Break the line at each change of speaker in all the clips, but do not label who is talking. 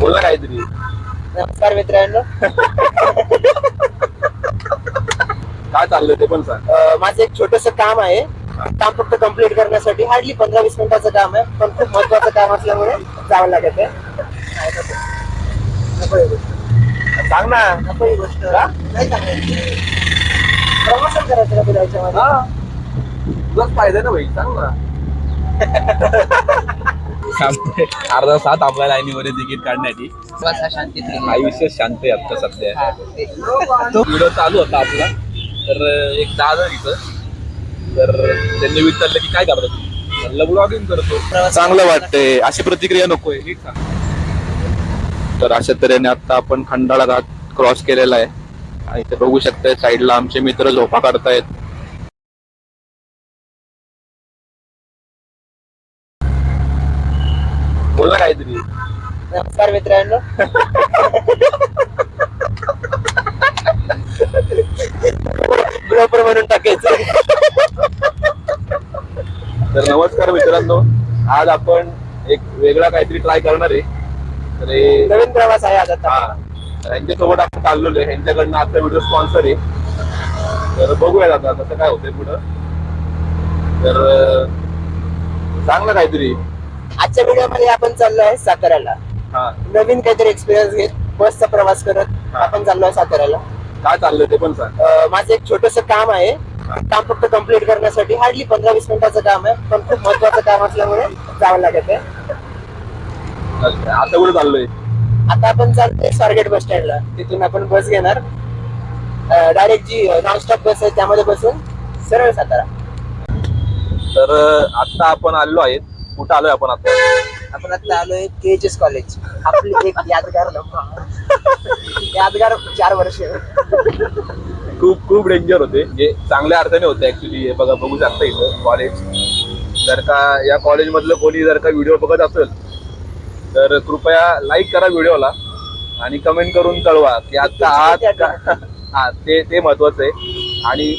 बोला काहीतरी.
नमस्कार मित्रांनो.
काय चाललंय ते पण सांग.
माझं एक छोटस काम आहे. काम फक्त कम्प्लीट करण्यासाठी हार्डली 15-20 मिनिटाचं काम आहे, पण खूप महत्वाचं काम असल्यामुळे जावं लागत आहे. नको ही गोष्ट.
सांग ना.
नको ही गोष्ट. नाही सांगायची. प्रमोशन करायचं का तुला याच्यामध्ये?
तुझाच फायदा आहे ना भाई, सांग ना. अर्धा तास थांबला लाईनीमध्ये तिकीट काढण्यासाठी. आयुष्य शांत आहे आता सध्या. तो व्हिडिओ चालू होता आपला, तर एक दादा इथं, तर त्यांनी विचारलं की काय करतो, म्हणलं ब्लॉगिंग करतो. चांगलं वाटतंय, अशी प्रतिक्रिया नकोय. नीट सांग. तर अशा तऱ्हेने आता आपण खंडाळा घाट क्रॉस केलेला आहे आणि इथे बघू शकताय साईडला आमचे मित्र झोपा काढतायत. बोला काहीतरी.
नमस्कार मित्रांनो. ब्लॉपर म्हणून टाकायचं.
तर नमस्कार मित्रांनो, आज आपण एक वेगळा काहीतरी ट्राय करणार आहे. तर हे
नवीन प्रवास आहे आज आता.
हा, यांच्यासोबत आपण चाललेलो आहे. यांच्याकडनं आजचा व्हिडिओ स्पॉन्सर आहे. तर बघूया आता कसं काय होतंय पुढं. तर सांग ना काहीतरी.
आजच्या व्हिडिओ मध्ये आपण चाललो आहे साताऱ्याला.
हा,
नवीन काहीतरी एक्सपिरियन्स घेत बसचा प्रवास करत आपण चाललो आहे साताऱ्याला.
काय चाललंय ते पण सांग.
माझं एक छोटस काम आहे. काम फक्त कम्प्लीट करण्यासाठी हार्डली 15-20 मिनिटाचं काम आहे, पण खूप महत्वाचं काम असल्यामुळे जावं लागत आहे.
आता कुठे चाललोय?
आता आपण चालतोय स्वारगेट बस स्टँडला. तिथून आपण बस घेणार. डायरेक्ट जी नॉनस्टॉप बस आहे त्यामध्ये बसून सरळ सातारा.
तर आता आपण आलो आहेत. कुठं आलोय आपण आता?
आपण आता आलोय KHS कॉलेज. आपली एक यादगार यादगार 4 वर्ष.
खूप खूप डेंजर होते, जे चांगल्या अर्थाने होते ऍक्च्युली. हे बघा, बघू शकता इथं कॉलेज. जर का या कॉलेजमधलं कोणी जर का व्हिडिओ बघत असेल तर कृपया लाईक करा व्हिडिओला आणि कमेंट करून कळवा की आता हा ते महत्वाचं आहे. आणि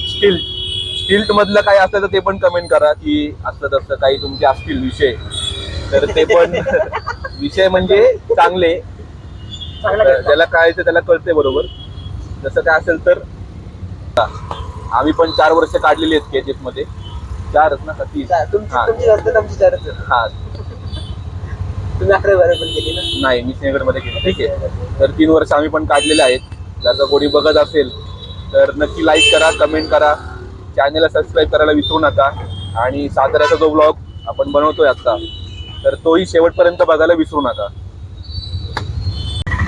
स्टिल्ट मधलं काय असेल तर ते पण कमेंट करा की असं तसं काही तुमचे असतील विषय, तर ते पण विषय म्हणजे चांगले, ज्याला कळायचं त्याला कळते बरोबर. जसं काय असेल तर आम्ही पण 4 वर्ष काढलेली आहेत KHS मध्ये. 4च ना का 3? हा,
तुम्ही 11 पण केली ना?
नाही, मी सिंहगड मध्ये केली. ठीक आहे, तर 3 वर्ष आम्ही पण काढलेले आहेत. जर का कोणी बघत असेल तर नक्की लाईक करा, कमेंट करा, चॅनलला सबस्क्राईब करायला विसरू नका. आणि साताऱ्याचा जो ब्लॉग आपण बनवतोय आता, तर तोही शेवटपर्यंत बघायला विसरू नका.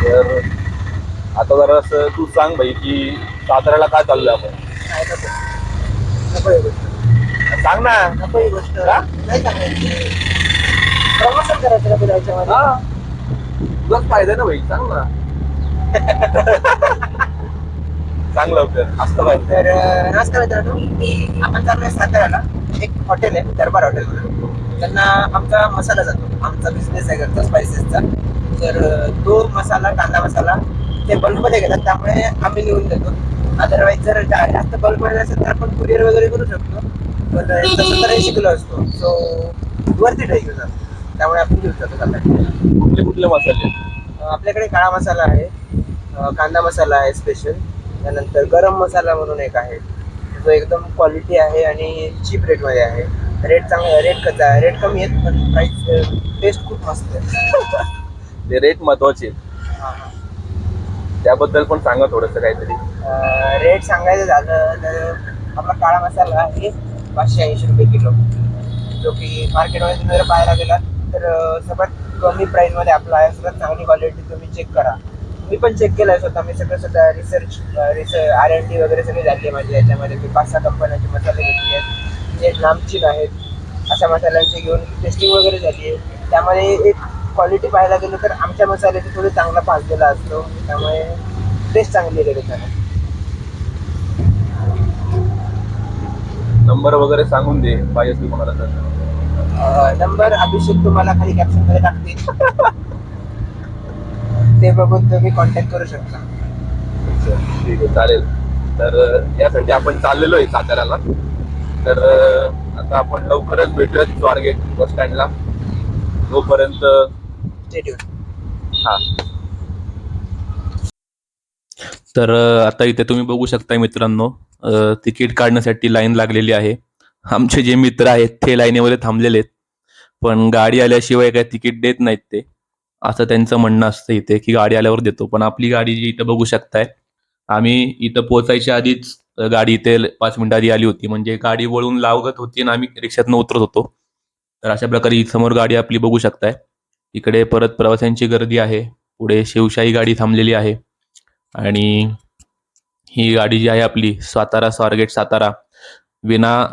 तर आता जरा असं तू सांग भाई की साताऱ्याला काय चाललंय आपण?
नको ही गोष्ट.
सांग ना.
नको ही गोष्ट. नाही सांगायची. प्रमोशन करायचं का तुला याच्यामध्ये?
तुझाच फायदा आहे ना भाई, सांग ना. सांग लवकर. असतं पाहिजे.
तर नमस्कार मित्रांनो, आपण चाललोय साताऱ्याला. एक हॉटेल आहे दरबार हॉटेल म्हणून. त्यांना आमचा मसाला जातो. आमचा बिझनेस आहे घरचा स्पायसेसचा. तर तो मसाला, कांदा मसाला ते बल्कमध्ये घेतात, त्यामुळे आम्ही लिहून देतो. अदरवाईज जर जास्त बल्कमध्ये असेल तर आपण कुरिअर वगैरे करू शकतो, पण तसं तर शिकलो असतो. सो वरती ठेवू जातो, त्यामुळे आपण घेऊ शकतो.
कुठले कुठले मसाले?
आपल्याकडे काळा मसाला आहे, कांदा मसाला आहे स्पेशल, त्यानंतर गरम मसाला म्हणून एक आहे जो एकदम क्वालिटी आहे आणि चीप रेटमध्ये आहे. रेट चांगला, रेट कमी आहेत पण प्राईस टेस्ट खूप मस्त आहे.
ते रेट महत्वाचे आहेत, त्याबद्दल पण सांगा थोडंसं काहीतरी.
रेट सांगायचं झालं तर आपला काळा मसाला आहे 580 रुपये किलो, जो की मार्केटमध्ये तुम्ही जर पाहायला गेला तर सगळ्यात कमी प्राईसमध्ये आपला आहे. सगळ्यात चांगली क्वालिटी तुम्ही चेक करा. मी पण चेक केलं आहे स्वतः. मी सगळं रिसर्च R&D वगैरे सगळी झाली आहे माझी. याच्यामध्ये मी 5-6 कंपन्यांचे मसाले घेतले आहेत, जे नामचीन आहेत. अशा मसाल्यांची घेऊन टेस्टिंग वगैरे झाली आहे. त्यामध्ये एक क्वालिटी पाहायला गेलं तर आमच्या मसाल्याची थोडी चांगला भाजलेला असतो, त्यामुळे टेस्ट चांगली आहे त्याच्याने.
नंबर वगैरे सांगून दे पाहिजे तू कोणाला तर.
नंबर अभिषेक तुम्हाला खाली कॅप्शन मध्ये टाकते, ते बघून तुम्ही कॉन्टॅक्ट करू शकता.
ठीक आहे, चालेल. तर यासाठी आपण चाललेलो आहे साताऱ्याला. तर आता आपण लवकरच भेटूयात स्वारगेट बस स्टँडला. तोपर्यंत
स्टे ट्यून.
हा. तर आता इथे तुम्ही बघू शकता मित्रांनो, तिकीट काढण्यासाठी लाईन लागलेली आहे. आमचे जे मित्र आहेत ते लाईनीमध्ये थांबलेले आहेत, पण गाडी आल्याशिवाय काय तिकीट देत नाहीत ते, असं त्यांचं म्हणणं असतं इथे, की गाडी आल्यावर देतो. पण आपली गाडी जी इथं बघू शकताय, आम्ही इथं पोहोचायच्या आधीच गाडी इथे 5 मिनिटं आधी आली होती. म्हणजे गाडी वळून लावत होती आणि आम्ही रिक्षातनं उतरत होतो. तर अशा प्रकारे ही समोर गाडी आपली बघू शकताय. इकडे परत प्रवाशांची गर्दी आहे. पुढे शिवशाही गाडी थांबलेली आहे. आणि ही गाडी जी आहे आपली सातारा स्वारगेट सातारा, विना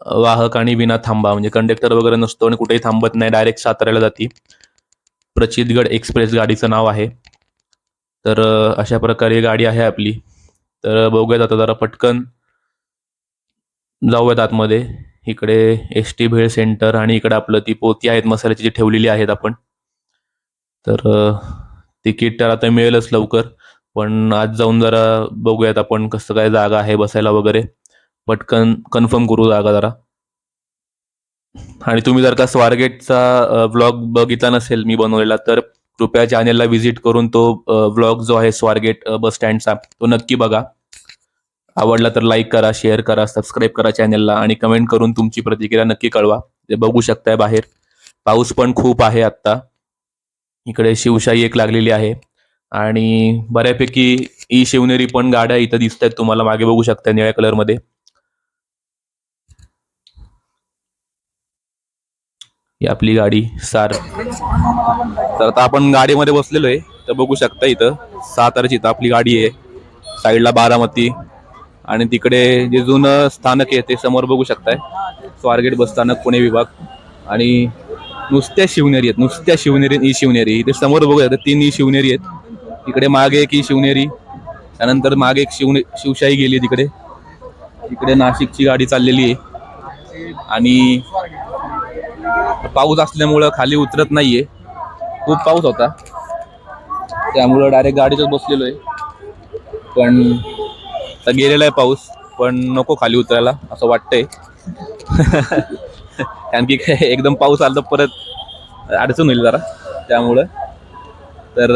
वाहक आणि विना थांबा, म्हणजे कंडक्टर वगैरे नसतो आणि कुठेही थांबत नाही, डायरेक्ट साताऱ्याला जाती. प्रचितगड एक्सप्रेस गाडीचं नाव आहे. तर अशा प्रकारे गाडी आहे आपली. तर बघूयात आता जरा पटकन जाऊयात आतमध्ये. इकडे एस टी भेळ सेंटर आणि इकडे आपलं ती पोती आहेत मसाल्याची जी ठेवलेली आहेत आपण. तर तिकीट तर आता मिळेलच लवकर, पण आज जाऊन जरा बघूयात आपण कसं काय जागा आहे बसायला वगैरे. पटकन कन्फर्म करू जागा जरा. आणि तुम्ही जर का स्वारगेटचा व्लॉग बघितला नसेल मी बनवलेला, तर कृपया चॅनेलला व्हिजिट करून तो व्लॉग जो आहे स्वारगेट बस स्टँडचा तो नक्की बघा. आवडला तर लाईक करा, शेअर करा, सबस्क्राईब करा चॅनेलला आणि कमेंट करून तुमची प्रतिक्रिया नक्की कळवा. ते बघू शकताय बाहेर पाऊस पण खूप आहे आत्ता. इकडे शिवशाही एक लागलेली आहे आणि बऱ्यापैकी ई शिवनेरी पण गाड्या इथं दिसत आहेत तुम्हाला मागे बघू शकता निळ्या कलरमध्ये. ही आपली गाडी सार. तर आता आपण गाडीमध्ये बसलेलो आहे. तर बघू शकता इथं सातारची इथं आपली गाडी आहे. साईडला बारामती आणि तिकडे जे जुनं स्थानक आहे ते समोर बघू शकताय, स्वारगेट बस स्थानक पुणे विभाग. आणि नुसत्या शिवनेरी आहेत, नुसत्या शिवनेरी ई शिवनेरी. इथे समोर बघूया 3 ई शिवनेरी आहेत. तिकडे मागे एक ई शिवनेरी, त्यानंतर मागे एक शिवशाही गेली तिकडे. इकडे नाशिकची गाडी चाललेली आहे आणि पाऊस असल्यामुळं खाली उतरत नाहीये. खूप पाऊस होता त्यामुळं डायरेक्ट गाडीतच बसलेलो आहे. पण आता गेलेला आहे पाऊस, पण नको खाली उतरायला असं वाटतंय. कारण की काय एकदम पाऊस आला तर परत अडचण होईल जरा त्यामुळं. तर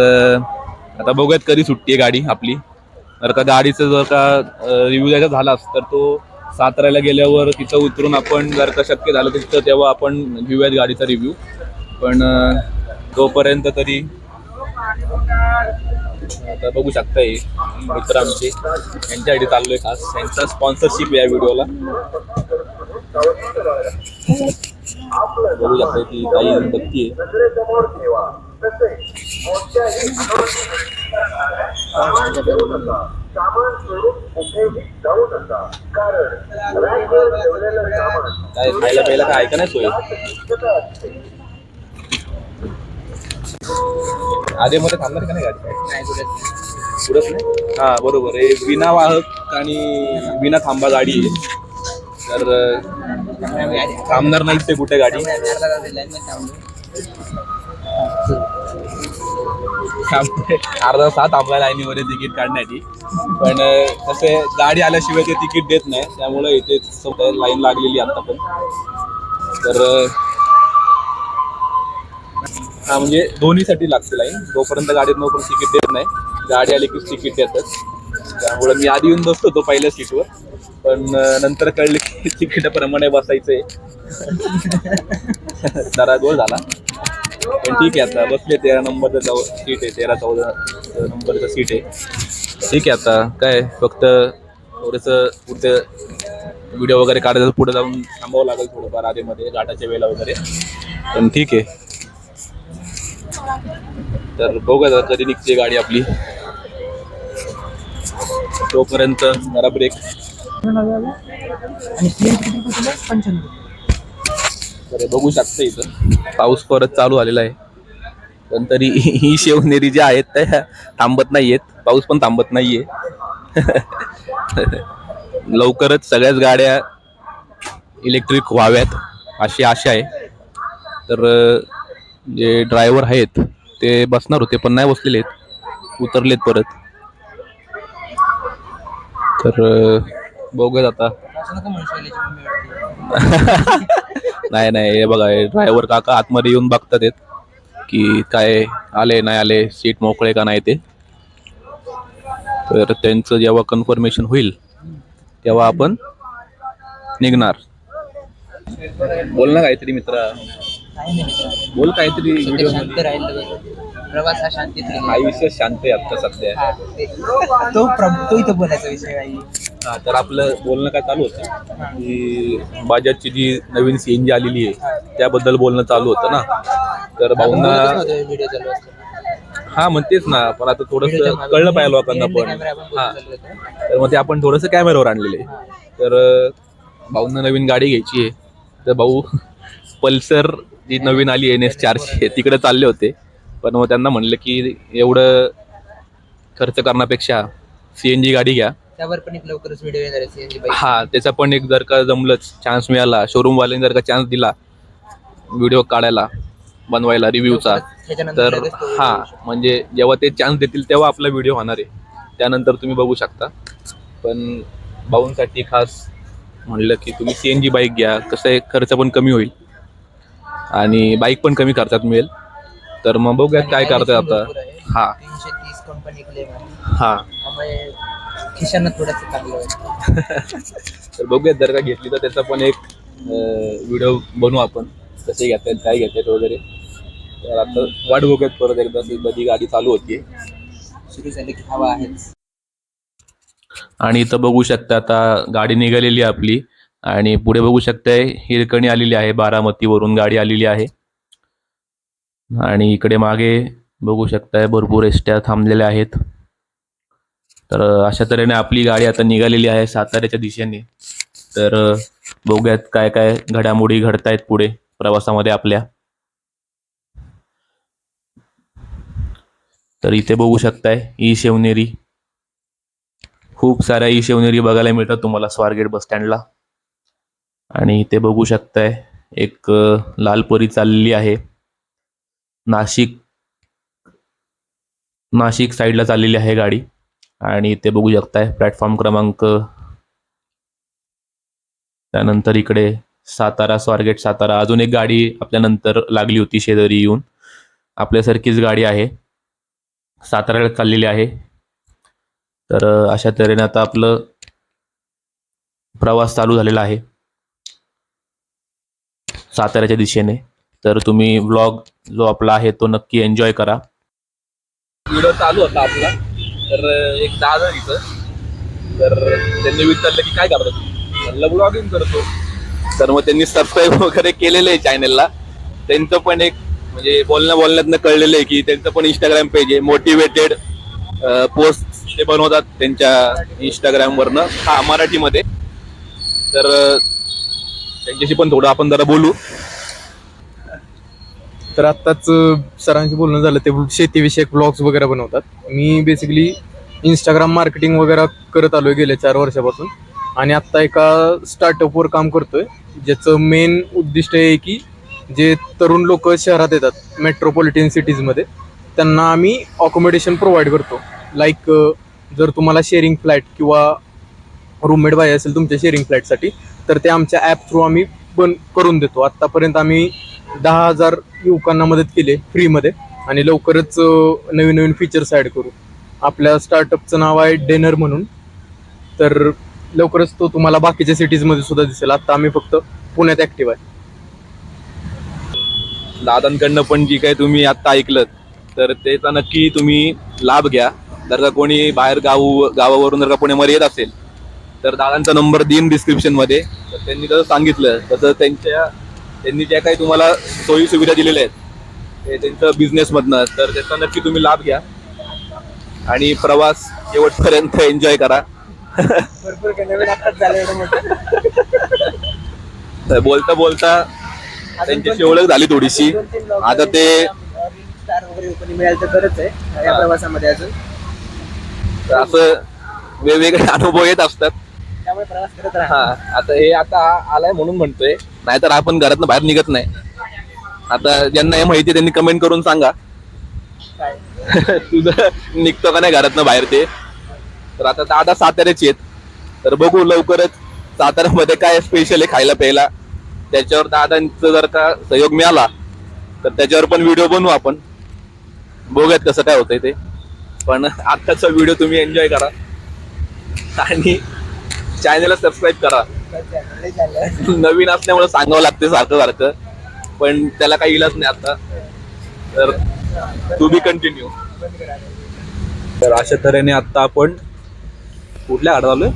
आता बघूयात कधी सुट्टी आहे गाडी आपली. जर का गाडीचं जर का रिव्ह्यू द्यायचा झालाच तर तो साताऱ्याला गेल्यावर तिथं उतरून आपण जर का शक्य झालं तिथं तेव्हा आपण घेऊयात गाडीचा रिव्ह्यू. पण तोपर्यंत तरी आता बघू शकताय मित्र आमचे, यांच्यासाठी चाललोय खास. यांचा स्पॉन्सरशिप या व्हिडिओला. बघू शकताय ती ताई बघतीये. काय खायला प्यायला काय ऐका नाही सोय आधी मध्ये थांबणार का नाही गाडी? पुढंच नाही. हा बरोबर आहे. विना वाहक आणि विना थांबा गाडी आहे. तर थांबणार नाही ते कुठे गाडी. अर्धा तास थांबला लाईनीमध्ये तिकीट काढण्यासाठी. पण तसे गाडी आल्याशिवाय ते तिकीट देत नाही, त्यामुळे इथे लाईन लागलेली आता पण. तर हा म्हणजे दोन्हीसाठी लागते लाईन. जोपर्यंत गाडीत नोपर्यंत तिकीट देत नाही, गाडी आली की तिकीट देतात. त्यामुळे मी आधी येऊन बसतो तो पहिल्या सीटवर, पण नंतर कळलं की तिकीटाप्रमाणे बसायचंय. जरा गोळ झाला, पण ठीक आहे. आता बसले 13 नंबरचं सीट आहे, 13-14 नंबरचं सीट आहे. ठीक आहे. आता काय फक्त थोडंसं पुढचं व्हिडिओ वगैरे काढायचं, पुढे जाऊन थांबावं लागेल थोडंफार आधीमध्ये घाटाच्या वेळेला वगैरे. पण ठीक आहे. तर बघूया कधी निघते गाडी आपली. तोपर्यंत जरा ब्रेक. तर बघू शकता इथं पाऊस परत चालू झालेला आहे, पण तरी ही शिवनेरी ज्या आहेत त्या थांबत नाहीयेत. पाऊस पण थांबत नाहीये. लवकरच सगळ्याच गाड्या इलेक्ट्रिक व्हाव्यात अशी आशा आहे. तर जे ड्रायव्हर आहेत ते बसणार होते पण नाही बसलेले आहेत, उतरलेत परत. तर बघूयात आता. नाही हे बघा ड्रायव्हर काका आतमध्ये येऊन बघतात आहेत की काय आले नाही आले, सीट मोकळे का नाही ते. तर त्यांचं जेव्हा कन्फर्मेशन होईल तेव्हा आपण निघणार. बोल ना काहीतरी मित्रा,
काही नाही मित्र.
बोल काहीतरी व्हिडिओ.
शांत राहिलं, प्रवास हा शांतीत राहिला.
आयुष्य शांत आहे आता सध्या.
हा, तो इथं बोलायचा विषय आहे.
हा, तर आपलं बोलणं काय चालू होतं की बजाजची जी नवीन CNG आलेली आहे त्याबद्दल बोलणं चालू होतं ना. तर भाऊंना
व्हिडिओ चालू असतो.
हा म्हणतेच ना, पण आता थोडस कळलं पाहिजे लोकांना पण. हा, तर मग ते आपण थोडंसं कॅमेऱ्यावर आणलेलं आहे. तर भाऊंना नवीन गाडी घ्यायची आहे. तर भाऊ पल्सर जी नवीन आली NS 400 तिकडे चालले होते. पण मग त्यांना म्हणलं की एवढं खर्च करण्यापेक्षा CNG गाडी घ्या.
त्यावर पण एक लवकरच व्हिडिओ येणार आहे CNG बाईक.
हा, त्याचा पण एक जर का जमलंच, चान्स मिळाला, शोरूम वाल्यांनी जर का चान्स दिला व्हिडिओ काढायला, बनवायला, रिव्ह्यूचा, तर हा म्हणजे जेव्हा ते चान्स देतील तेव्हा आपला व्हिडिओ होणार आहे. त्यानंतर तुम्ही बघू शकता. पण भाऊंसाठी खास म्हणलं की तुम्ही CNG बाईक घ्या. कसं आहे, खर्च पण कमी होईल आणि बाईक पण कमी खर्चात मिळेल. तर मग बघूयात काय करतोय आता. हा
330 कंपनी क्लेम आहे.
हा,
त्यामुळे खिशांना थोडंसं चांगलं वाटतं.
तर बघूयात जर का घेतली तर त्याचा पण एक व्हिडिओ बनवू आपण, कसे घेतात काय घेतात वगैरे. तर आता वाट बघूयात परत एकदा कधी गाडी चालू होती.
सुरू झाली की हवा आहेच.
आणि इथं बघू शकता आता गाडी निघालेली आहे आपली. आणि पुढे बघू शकताय हिरकणी आलेली आहे, बारामतीवरून गाडी आलेली आहे. आणि इकडे मागे बघू शकताय भरपूर एसट्या थांबलेल्या आहेत. तर अशा तऱ्हेने आपली गाडी आता निघालेली आहे साताऱ्याच्या दिशेने. तर बघूयात काय काय घडामोडी घडतायत पुढे प्रवासामध्ये आपल्या. तर इथे बघू शकताय शिवनेरी. खूप साऱ्या शिवनेरी बघायला मिळतात तुम्हाला स्वारगेट बस स्टँडला. आणि इथे बघू शकताय एक लालपरी चाललेली आहे. नाशिक साईडला चाललेली आहे गाडी. आणि इथे बघू शकताय प्लॅटफॉर्म क्रमांक. त्यानंतर इकडे सातारा, स्वारगेट सातारा. अजून एक गाडी आपल्यानंतर लागली होती शेजारी येऊन. आपल्यासारखीच गाडी आहे, साताऱ्याला चाललेली आहे. तर अशा तऱ्हेने आता आपलं प्रवास चालू झालेला आहे साताऱ्याच्या दिशेने. तर तुम्ही व्लॉग जो आपला आहे तो नक्की एन्जॉय करा. व्हिडिओ चालू होता आपला. तर एक दादा इथं, तर त्यांनी विचारलं की काय करतो, म्हणलं ब्लॉगिंग करतो. तर मग त्यांनी सबस्क्राईब वगैरे केलेलं आहे चॅनलला. त्यांचं पण एक म्हणजे बोलण्यातनं कळलेलं आहे की त्यांचं पण इंस्टाग्राम पेज आहे. मोटिवेटेड पोस्ट ते बनवतात त्यांच्या इंस्टाग्रामवरनं, हा मराठीमध्ये. तर त्यांच्याशी पण थोडं आपण जरा बोलू.
तर आत्ताच सरांशी बोलणं झालं, ते शेतीविषयक ब्लॉग्स वगैरे बनवतात. मी बेसिकली इंस्टाग्राम मार्केटिंग वगैरे करत आलोय गेल्या 4 वर्षापासून. आणि आत्ता एका स्टार्टअपवर काम करतोय, ज्याचं मेन उद्दिष्ट आहे की जे तरुण लोक शहरात येतात मेट्रोपॉलिटन सिटीजमध्ये, त्यांना आम्ही अकोमोडेशन प्रोव्हाइड करतो. लाईक जर तुम्हाला शेअरिंग फ्लॅट किंवा रूममेट बाय असेल तुमच्या शेअरिंग फ्लॅटसाठी, तर ते आमच्या ॲप थ्रू आम्ही करून देतो. आत्तापर्यंत आम्ही 10,000 युवकांना मदत केली फ्रीमध्ये. आणि लवकरच नवीन नवीन फीचर्स ॲड करू. आपल्या स्टार्टअपचं नाव आहे डेनर म्हणून. तर लवकरच तो तुम्हाला बाकीच्या सिटीजमध्ये सुद्धा दिसेल. आत्ता आम्ही फक्त पुण्यात ॲक्टिव्ह आहे.
दादांकडनं पण जी काही तुम्ही आत्ता ऐकलं, तर त्याचा नक्की तुम्ही लाभ घ्या. जर का कोणी बाहेर गावावरून जर का पुण्यामध्ये येत असेल तर दादांचा नंबर देईन डिस्क्रिप्शनमध्ये. तर त्यांनी जसं सांगितलं तसं त्यांनी ज्या काही तुम्हाला सोयी सुविधा दिलेल्या आहेत ते त्यांचं बिझनेसमधनं, तर त्याचा नक्की तुम्ही लाभ घ्या आणि प्रवास शेवटपर्यंत एन्जॉय करा.
भरपूर नवीन आत्ताच झालं.
तर बोलता बोलता त्यांच्याशी ओळख झाली थोडीशी. आता ते
स्टार वगैरे ओपनिंग मिळालं तर बरंच आहे या प्रवासामध्ये. अजून
तर असं वेगवेगळे अनुभव येत असतात.
त्यामुळे प्रवास करत राहा.
हा, आता हे आता आलाय म्हणून म्हणतोय, नाहीतर आपण घरातनं बाहेर निघत नाही. आता ज्यांना हे माहिती त्यांनी कमेंट करून सांगा
काय
तुझं निघतो का नाही घरातनं बाहेर ते. तर आता दादा साताऱ्याचे आहेत, तर बघू लवकरच साताऱ्यामध्ये काय स्पेशल आहे खायला प्यायला. त्याच्यावर दादांचं जर का सहयोग मिळाला तर त्याच्यावर पण व्हिडिओ बनवू आपण, बघूयात कसं काय होतंय ते. पण आत्ताचा व्हिडिओ तुम्ही एन्जॉय करा आणि चॅनलला सबस्क्राईब करा. नवीन असल्यामुळे सांगावं लागते सारखं सारखं, पण त्याला काही इलाज नाही आता. तर टू बी कंटिन्यू. तर अशा तऱ्हेने आता आपण कुठल्या घाटात आलोय?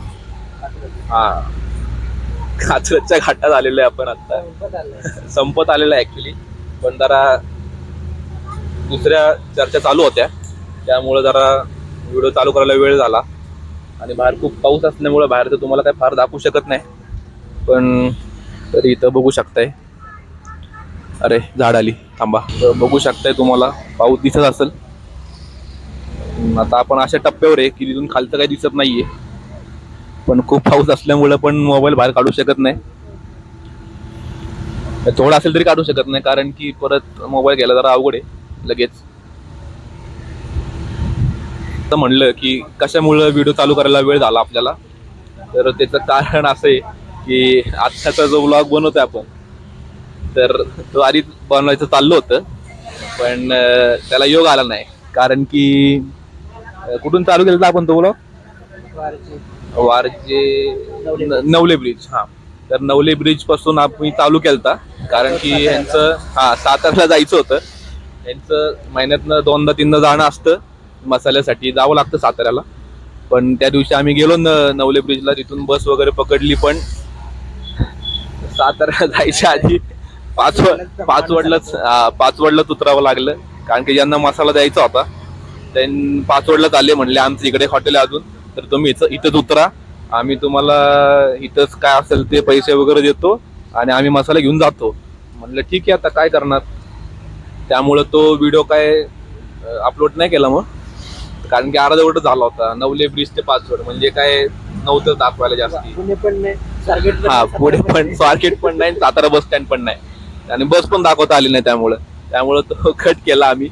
हा, कात्रजच्या घाटात आलेलो आहे आपण आता. संपत आलेलं आहे ऍक्च्युली, पण जरा दुसऱ्या चर्चा चालू होत्या त्यामुळे जरा व्हिडिओ चालू करायला वेळ झाला. आणि बाहेर खूप पाऊस असल्यामुळे बाहेर तर तुम्हाला काय फार दाखवू शकत नाही, पण तरी इथं बघू शकताय. अरे झाड आली, थांबा. तर बघू शकताय, तुम्हाला पाऊस दिसत असेल. आता आपण अशा टप्प्यावर आहे की तिथून खालचं काही दिसत नाहीये, पण खूप पाऊस असल्यामुळे पण मोबाईल बाहेर काढू शकत नाही. थोडा असेल तरी काढू शकत नाही, कारण की परत मोबाईल घ्यायला जरा अवघड आहे लगेच. तर म्हणलं की कशामुळे व्हिडिओ चालू करायला वेळ झाला आपल्याला, तर त्याचं कारण असं आहे की आत्ताचा जो व्लॉग बनवतोय आपण, तर तो आधी बनवायचं चाललं होतं, पण त्याला योग आला नाही. कारण की कुठून चालू केलं आपण तो व्लॉग? वारजे नवले ब्रिज. हा, तर नवले ब्रिज पासून आम्ही चालू केलता, कारण की यांचं सातारला जायचं होतं. यांचं महिन्यातनं 2दा-3दा जाणं असतं, मसाल्यासाठी जावं लागतं साताऱ्याला. पण त्या दिवशी आम्ही गेलो नवले ब्रिजला, तिथून बस वगैरे पकडली, पण साताऱ्याला जायच्या आधी पाचवडलाच उतरावं लागलं. कारण की ज्यांना मसाला द्यायचा होता त्यांनी पाचवडलाच आले, म्हणले आमचं इकडे हॉटेल आहे अजून, तर तुम्ही इथंच उतरा, आम्ही तुम्हाला इथंच काय असेल ते पैसे वगैरे देतो आणि आम्ही मसाला घेऊन जातो. म्हणलं ठीक आहे, आता काय करणार. त्यामुळं तो व्हिडिओ काय अपलोड नाही केला मग, कारण की अर्धवट झाला होता. नवले ब्रिज ते पाचवड म्हणजे काय नव्हतं दाखवायला जास्ती. पुढे पण स्वारगेट पण नाही, सातारा बस स्टँड पण नाही, आणि बस पण दाखवता आली नाही. त्यामुळं तो कट केला आम्ही.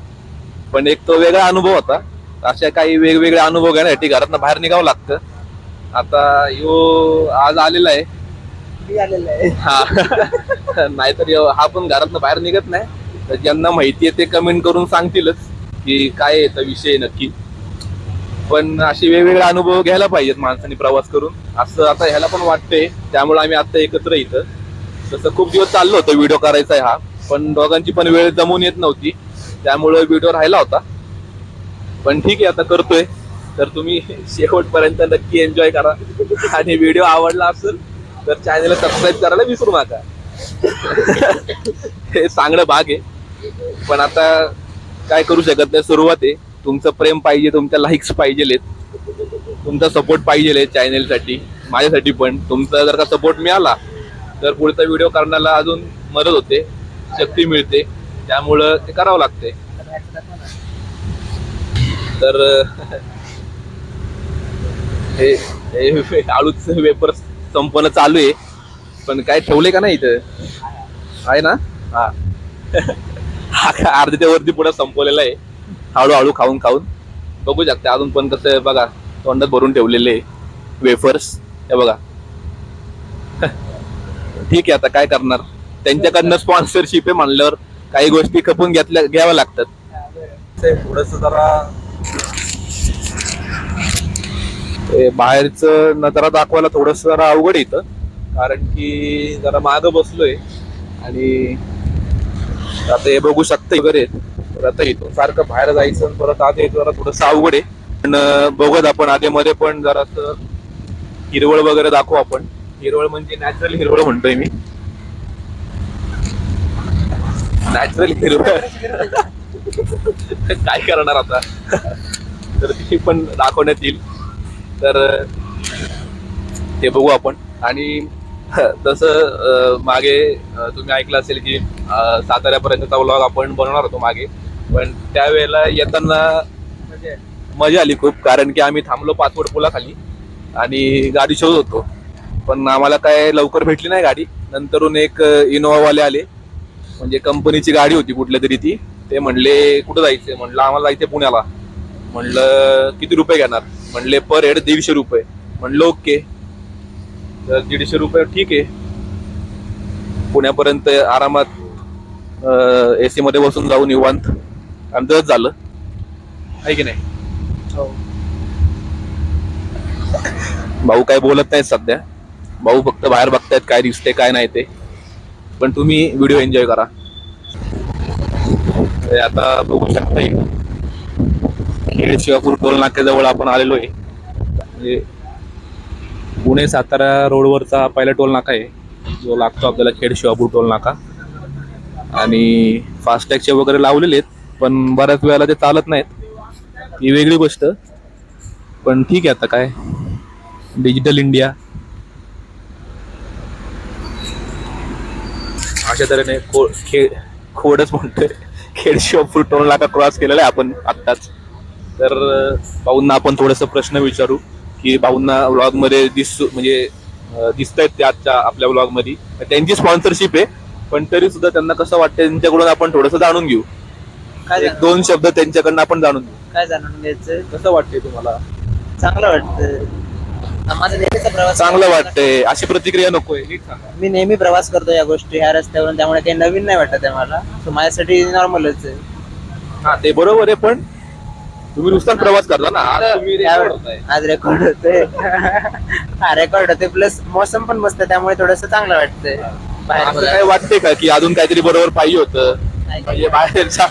पण एक तो वेगळा अनुभव होता. अशा काही वेगवेगळे अनुभव घेण्यासाठी घरातनं बाहेर निघावं लागतं. आता यो आज आलेला आहे, हा नाहीतर हा पण घरातनं बाहेर निघत नाही. तर ज्यांना माहिती आहे ते कमेंट करून सांगतीलच की काय येतं विषय नक्की. पण असे वेगवेगळे अनुभव घ्यायला पाहिजेत माणसांनी प्रवास करून, असं आता ह्याला पण वाटतंय. त्यामुळे आम्ही आता एकत्र इथं, तसं खूप दिवस चाललो होतं व्हिडिओ करायचा आहे हा, पण दोघांची पण वेळ जमून येत नव्हती, त्यामुळे व्हिडिओ राहिला होता. पण ठीक आहे, आता करतोय. तर तुम्ही शेवटपर्यंत नक्की एन्जॉय करा, आणि व्हिडिओ आवडला असेल तर चॅनलला सबस्क्राईब करायला विसरू नका. हे सांगणं भाग आहे, पण आता काय करू शकत नाही. सुरुवात आहे. तुमचं प्रेम पाहिजे, तुमच्या लाईक्स पाहिजेत, तुमचा सपोर्ट पाहिजे चॅनलसाठी, माझ्यासाठी पण. तुमचा जर का सपोर्ट मिळाला तर पुढचा व्हिडिओ करण्याला अजून मदत होते, शक्ती मिळते. त्यामुळं ते करावं लागते. तर हे आळूच वेपर संपणं चालू आहे, पण काय ठेवले का नाही इथं आहे ना. हा अर्ध्याच्या वरती पुढे संपवलेला आहे, हळूहळू खाऊन बघू शकते. अजून पण कसं बघा, तोंडात भरून ठेवलेले वेफर्स, हे बघा. ठीक आहे, आता काय करणार. त्यांच्याकडनं स्पॉन्सरशिप आहे म्हणल्यावर काही गोष्टी खपून घ्याव्या लागतात. थोडस जरा बाहेरचं नजारा दाखवायला थोडस जरा अवघड येतं, कारण की जरा मागं बसलोय आणि आता हे बघू शकता वगैरे. तर आता इथून सारखं बाहेर जायचं परत आत यायचं जरा थोडस अवघड आहे. पण बघत आपण आधी मध्ये पण जरा असं हिरवळ वगैरे दाखवू आपण. हिरवळ म्हणजे नॅचरल हिरवळ म्हणतोय मी, नॅचरल हिरवळ. काय करणार आता, तर ती पण दाखवण्यात येईल. तर ते बघू आपण. आणि तसं मागे तुम्ही ऐकलं असेल की साताऱ्यापर्यंतचा व्लॉग आपण बनवणार होतो मागे, पण त्यावेळेला येताना मजा आली खूप, कारण की आम्ही थांबलो पाचवड पुलाखाली आणि गाडी शोधत होतो, पण आम्हाला काय लवकर भेटली नाही गाडी. नंतरून एक इनोवावाले आले, म्हणजे कंपनीची गाडी होती कुठल्या तरी ती. ते म्हणले कुठं जायचंय, म्हणलं आम्हाला जायचंय पुण्याला. म्हणलं किती रुपये घेणार, म्हणले पर हेड 150 रुपये. म्हणलं ओके, तर 150 रुपये ठीक आहे, पुण्यापर्यंत आरामात AC मध्ये बसून जाऊ निवांत, आणि तसंच झालं आहे की नाही.
हो.
भाऊ काय बोलत नाहीत सध्या, भाऊ फक्त बाहेर बघतायत काय दिसते काय नाही ते. पण तुम्ही व्हिडिओ एन्जॉय करा. हे आता बघू शकता खेड शिवापूर टोल नाक्याजवळ आपण आलेलो आहे. म्हणजे पुणे सातारा रोडवरचा पहिला टोल नाका आहे जो लागतो आपल्याला खेड शिवापूर टोल नाका. आणि फास्टॅगचे वगैरे लावलेले आहेत, पण बऱ्याच वेळेला ते चालत नाहीत, ही वेगळी गोष्ट. पण ठीक आहे, आता काय डिजिटल इंडिया. अशा तऱ्हेने खोडच म्हणतोय, खेड शिवापूर टोल नाका क्रॉस केलेला आहे आपण आत्ताच. तर भाऊंना आपण थोडंसं प्रश्न विचारू की भाऊंना व्लॉग मध्ये म्हणजे दिसत आहेत ते आजच्या आपल्या व्लॉग मध्ये. त्यांची स्पॉन्सरशिप आहे, पण तरी सुद्धा त्यांना कसं वाटतं त्यांच्याकडून आपण थोडंसं जाणून घेऊ.
काय
एक दोन शब्द त्यांच्याकडनं आपण जाणून घेऊ.
काय जाणून घ्यायचं?
कसं वाटतंय तुम्हाला?
चांगलं वाटतं. माझा नेहमीचा प्रवास
चांगलं वाटतंय अशी प्रतिक्रिया नकोय, नीट सांगा.
मी नेहमी प्रवास करतो या गोष्टी ह्या रस्त्यावरून, त्यामुळे काही नवीन नाही वाटत आहे मला. So माझ्यासाठी नॉर्मलच आहे.
हा ते बरोबर आहे, पण तुम्ही नुसताच प्रवास करता ना. आज तुम्ही record होताय.
आज रेकॉर्ड होते. हा रेकॉर्ड होते, प्लस मोसम पण मस्त आहे, त्यामुळे थोडस चांगलं वाटतंय बाहेर
असं
बोलायला.
काय वाटतंय का की अजून काहीतरी बरोबर पाहिजे होतं? म्हणजे बाहेरचं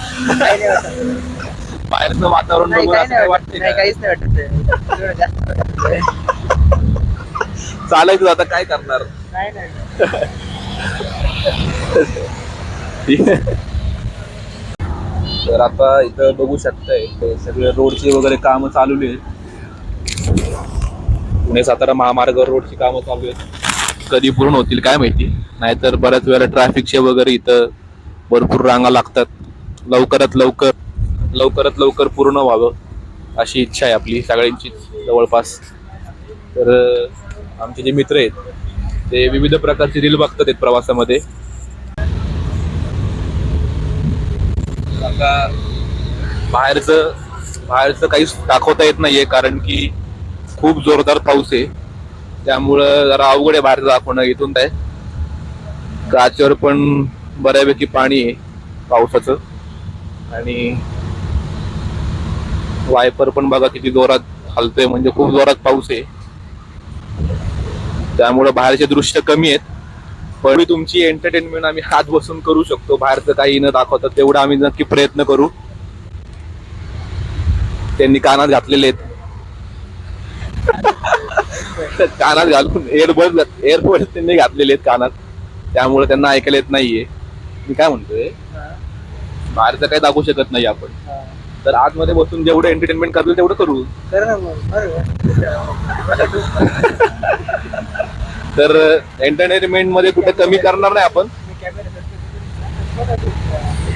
वातावरण
नाही,
बघून
काही
असं काय
नाही
वाटतंय
वाटत. नाही,
का?
काहीच नाही वाटत आहे. एवढं जास्त वाटतंय.
चालायचं आता काय करणार.
नाही, नाही.
तर आता इथं बघू शकताय ते सगळे रोडची वगैरे कामं चालू आहेत. पुणे सातारा महामार्ग रोडची कामं चालू आहेत. कधी पूर्ण होतील काय माहिती, नाहीतर बऱ्याच वेळेला ट्रॅफिकचे वगैरे इथं भरपूर रांगा लागतात. लवकरात लवकर पूर्ण व्हावं अशी इच्छा आहे आपली सगळ्यांची जवळपास. तर आमचे जे मित्र आहेत ते विविध प्रकारचे रील बघतात आहेत प्रवासामध्ये. आता बाहेरचं काहीच दाखवता येत नाहीये, कारण की खूप जोरदार पाऊस आहे. त्यामुळं जरा अवघड आहे बाहेर दाखवणं. इथून काय काचेवर पण बऱ्यापैकी पाणी आहे पावसाचं, आणि वायपर पण बघा किती जोरात हलतोय, म्हणजे खूप जोरात पाऊस आहे. त्यामुळं बाहेरचे दृश्य कमी आहेत, पण तुमची एंटरटेनमेंट आम्ही हात बसून करू शकतो. बाहेरचं काही न दाखवतात तेवढं आम्ही नक्की प्रयत्न करू. त्यांनी कानात घातलेले आहेत, कानात घालून एअरबड त्यांनी घातलेले आहेत कानात, त्यामुळे त्यांना ऐकायला येत नाहीये. मी काय म्हणतोय, बाहेरचं काही दाखवू शकत नाही आपण. तर आतमध्ये बसून जेवढं एंटरटेनमेंट करतील तेवढं करू.
कर ना मग. बरोबर.
तर एंटरटेनमेंट मध्ये कुठे कमी करणार नाही आपण.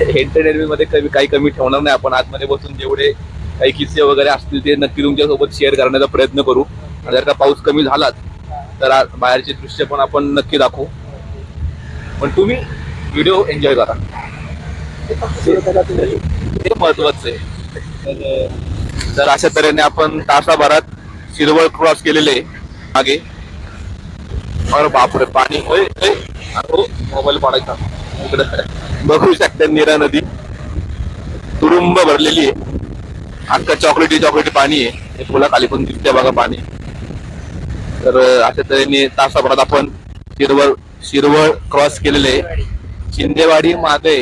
एंटरटेनमेंट मध्ये काही कमी ठेवणार नाही आपण. आतमध्ये बसून जेवढे काही किस्से वगैरे असतील ते नक्की तुमच्यासोबत शेअर करण्याचा प्रयत्न करू. जर का पाऊस कमी झालाच तर बाहेरचे दृश्य पण आपण नक्की दाखवू, पण तुम्ही व्हिडिओ एन्जॉय करा, ते महत्वाचं आहे. तर अशा तऱ्हेने आपण तासाभरात शिरवळ क्रॉस केलेले आहे मागे. अरे बापरे, पाणी मोबाईल पाडायचा. इकडे बघू शकता नीरा नदी तुडुंब भरलेली आहे. अख्खा चॉकलेटी पाणी आहे. हे पुलाखाली पण दिसते बघा पाणी. तर अशा तऱ्हेने तासाभरात आपण शिरवळ क्रॉस केलेले आहे. शिंदेवाडी मागे.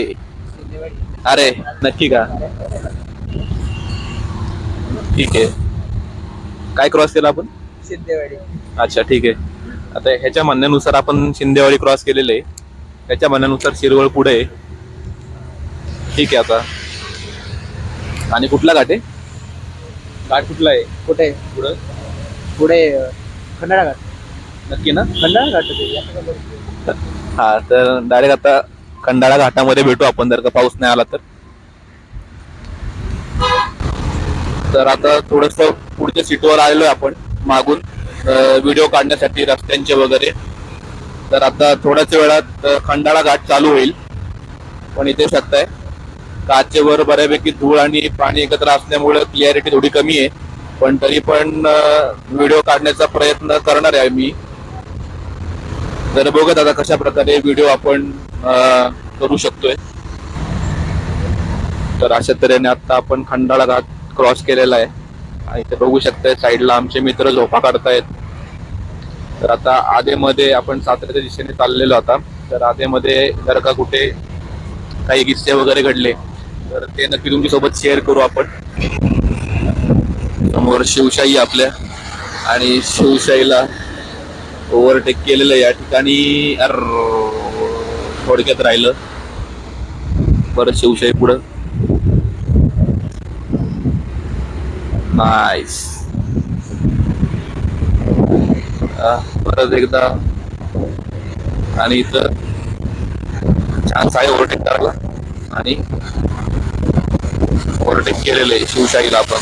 अरे नक्की का? ठीक आहे. काय क्रॉस केला आपण?
शिंदेवाडी.
अच्छा ठीक आहे. आता ह्याच्या म्हणण्यानुसार आपण शिंदेवाडी क्रॉस केलेले आहे. ह्याच्या म्हणण्यानुसार शिरवळ पुढे आहे. ठीक आहे. आता आणि कुठला घाट आहे? घाट कुठला आहे?
कुठे? पुढे खंडाळा घाट.
नक्की ना?
खंडाळा घाट.
हा, तर डायरेक्ट आता खंडाळा घाटामध्ये भेटू आपण जर का पाऊस नाही आला तर. तर आता थोडस पुढच्या सीटवर आलेलोय आपण मागून व्हिडिओ काढण्यासाठी रस्त्यांचे वगैरे. तर आता थोड्याच वेळात खंडाळा घाट चालू होईल. पण इथे शकताय काचेवर बऱ्यापैकी धूळ आणि पाणी एकत्र असल्यामुळे क्लिअरिटी थोडी कमी आहे, पण तरी पण व्हिडिओ काढण्याचा प्रयत्न करणार आहे मी. तर बघत आता कशा प्रकारे व्हिडिओ आपण करू शकतोय. तर अशा तऱ्हेने आता आपण खंडाळा घाट क्रॉस केलेला आहे आणि इथे बघू शकताय साईडला आमचे मित्र झोपा काढतायत. तर आता आधेमध्ये आपण साताऱ्याच्या दिशेने चाललेलो होता, तर आधेमध्ये जर का कुठे काही किस्से वगैरे घडले तर ते नक्की तुमच्या सोबत शेअर करू आपण. समोर शिवशाही आपल्या आणि शिवशाहीला ओव्हरटेक केलेलं या ठिकाणी. थोडक्यात राहिलं परत शिवशाही पुढं. नाईस. परत एकदा आणि इथं छान आहे ओव्हरटेक करायला आणि ओव्हरटेक केलेलं आहे शिवशाहीला आपण.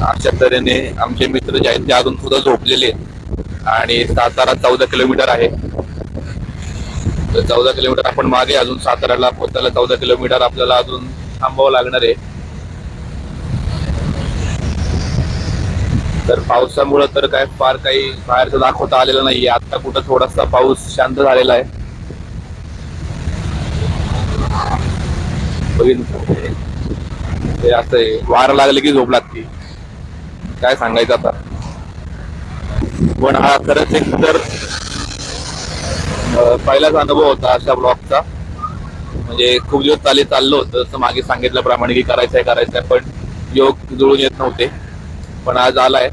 अशा तऱ्हेने आमचे मित्र जे आहेत ते अजून सुद्धा झोपलेले आहेत आणि सातारा 14 किलोमीटर आहे. तर 14 किलोमीटर आपण मागे, अजून साताऱ्याला पोहोचायला 14 किलोमीटर आपल्याला अजून थांबावं लागणार आहे. तर पावसामुळे तर काय फार काही बाहेरचं दाखवता आलेलं नाहीये. आता कुठं थोडासा पाऊस शांत झालेला आहे. ते असं आहे, वारं लागले की झोप लागते, काय सांगायचं आता. पण हा खरंच एक तर पहिलाच अनुभव होता अशा ब्लॉगचा. म्हणजे खूप दिवस चाललो होतं जसं मागे सांगितल्याप्रमाणे की करायचंय, पण योग जुळून येत नव्हते. पण आज आलाय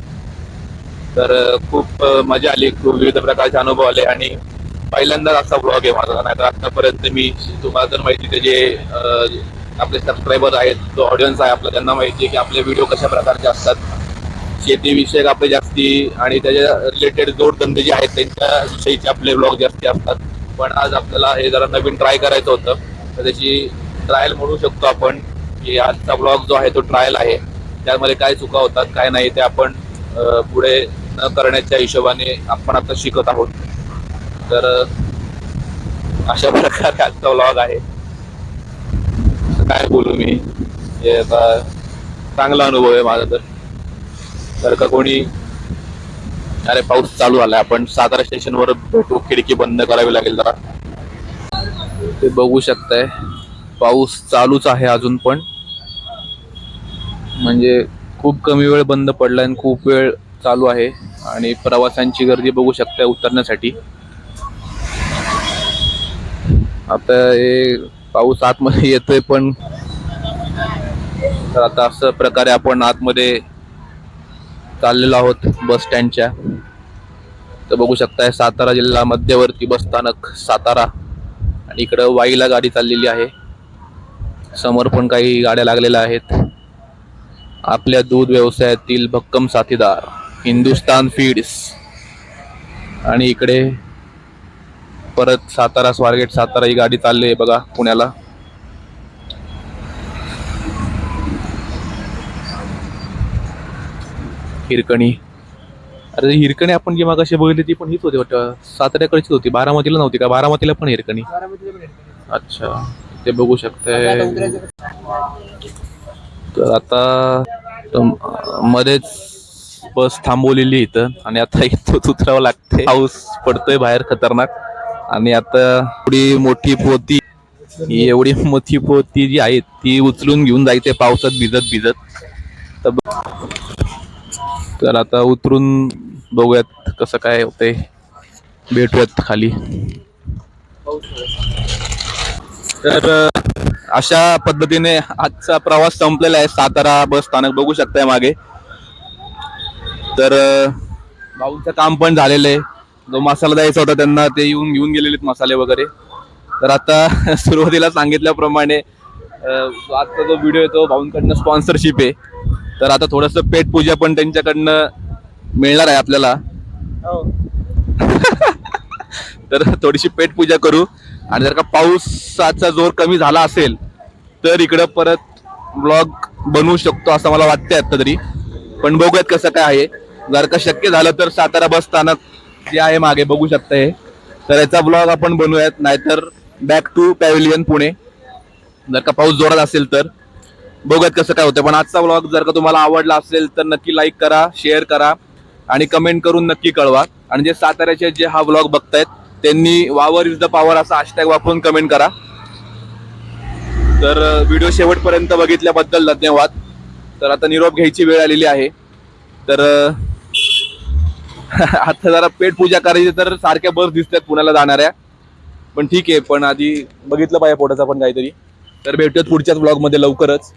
तर खूप मजा आली, खूप विविध प्रकारचे अनुभव आले आणि पहिल्यांदाच असा ब्लॉग आहे माझा. नाहीतर आतापर्यंत मी, तुम्हाला तर माहिती, जे आपले सबस्क्रायबर आहेत, जो ऑडियन्स आहे आपला, त्यांना माहिती आहे की आपले व्हिडिओ कशा प्रकारचे असतात. शेतीविषयक आपले जास्ती आणि त्याच्या रिलेटेड जोडधंदे जे आहेत त्यांच्या विषयीचे आपले ब्लॉग जास्ती असतात. पण आज आपल्याला हे जरा नवीन ट्राय करायचं होतं, तर त्याची ट्रायल म्हणू शकतो आपण की आजचा ब्लॉग जो आहे तो ट्रायल आहे. त्यामध्ये काय चुका होतात काय नाही ते आपण पुढे न करण्याच्या हिशोबाने आपण आता शिकत आहोत. तर अशा प्रकारे आजचा व्लॉग आहे. काय बोलू मी, हे आता चांगला अनुभव आहे माझा. तर का कोणी, अरे पाऊस चालू आलाय, आपण सातारा स्टेशनवर भेटू. खिडकी बंद करावी लागेल जरा. ते बघू शकताय पाऊस चालूच आहे अजून पण. म्हणजे खूप कमी वेळ बंद पडलाय आणि खूप वेळ चालू आहे आणि प्रवाशांची गर्दी बघू शकताय उतरण्यासाठी. आता हे पाऊस आतमध्ये येतोय पण. तर आता असं प्रकारे आपण आतमध्ये चाललेलो आहोत बस स्टँडच्या. तर बघू शकताय सातारा जिल्हा मध्यवर्ती बस स्थानक सातारा आणि इकडं वाईला गाडी चाललेली आहे. समोर पण काही गाड्या लागलेल्या आहेत. आपल्या दूध व्यवसायातील भक्कम साथीदार हिंदुस्तान फीड्स. आणि इकडे परत सातारा स्वारगेट सातारा ही गाडी चालली आहे बघा पुण्याला. हिरकणी, अरे हिरकणी आपण जी मागाशी बघितली ती पण हीच होती वाटतं, साताऱ्याकडचीच होती. बारामतीला नव्हती का? बारामतीला पण हिरकणी. अच्छा, ते बघू शकताय. तर आता मध्येच बस थांबवलेली इथं आणि आता इथं उतरावं लागते. पाऊस पडतोय बाहेर खतरनाक. आणि आता एवढी मोठी पोती, ही एवढी मोठी पोती जी आहे ती उचलून घेऊन जायचे पावसात भिजत भिजत. तर आता उतरून बघूयात कसं काय होतंय, भेटूयात खाली. तर अशा पद्धतीने आजचा प्रवास संपलेला आहे. सातारा बस स्थानक बघू शकताय मागे. तर भाऊंचं काम पण झालेलं आहे. जो मसाला द्यायचा होता त्यांना ते येऊन घेऊन गेलेले मसाले वगैरे. तर आता सुरुवातीला सांगितल्याप्रमाणे आजचा जो व्हिडिओ आहे तो भाऊंकडनं स्पॉन्सरशिप आहे. तर आता थोडंसं पेटपूजा पण त्यांच्याकडनं मिळणार आहे आपल्याला. तर थोडीशी पेटपूजा करू आणि जर का पावसाचा जोर कमी झाला असेल तर इकडं परत ब्लॉग बनवू शकतो असं मला वाटतंय आता तरी. पण बघूयात कसं काय आहे. जर का शक्य झालं तर सातारा बस स्थानक जे आहे मागे बघू शकताय, तर याचा ब्लॉग आपण बनवूयात. नाहीतर बॅक टू पॅव्हिलियन पुणे जर का पाऊस जोरात असेल तर. बघूयात कसं काय होतं. पण आजचा ब्लॉग जर का तुम्हाला आवडला असेल तर नक्की लाईक करा, शेअर करा आणि कमेंट करून नक्की कळवा. आणि जे साताऱ्याचे जे हा ब्लॉग बघतायत त्यांनी वावर इज द पॉवर असा हॅशटॅग वापरून कमेंट करा. तर व्हिडिओ शेवटपर्यंत बघितल्याबद्दल धन्यवाद. तर आता निरोप घ्यायची वेळ आलेली आहे. तर आता जरा पेट पूजा करायची, तर सारख्या बस दिसतात पुण्याला जाणाऱ्या, पण ठीक आहे. पण आधी बघितलं पाहिजे पोटाचा पण काहीतरी. तर भेटूयात पुढच्याच ब्लॉगमध्ये लवकरच.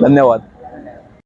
धन्यवाद.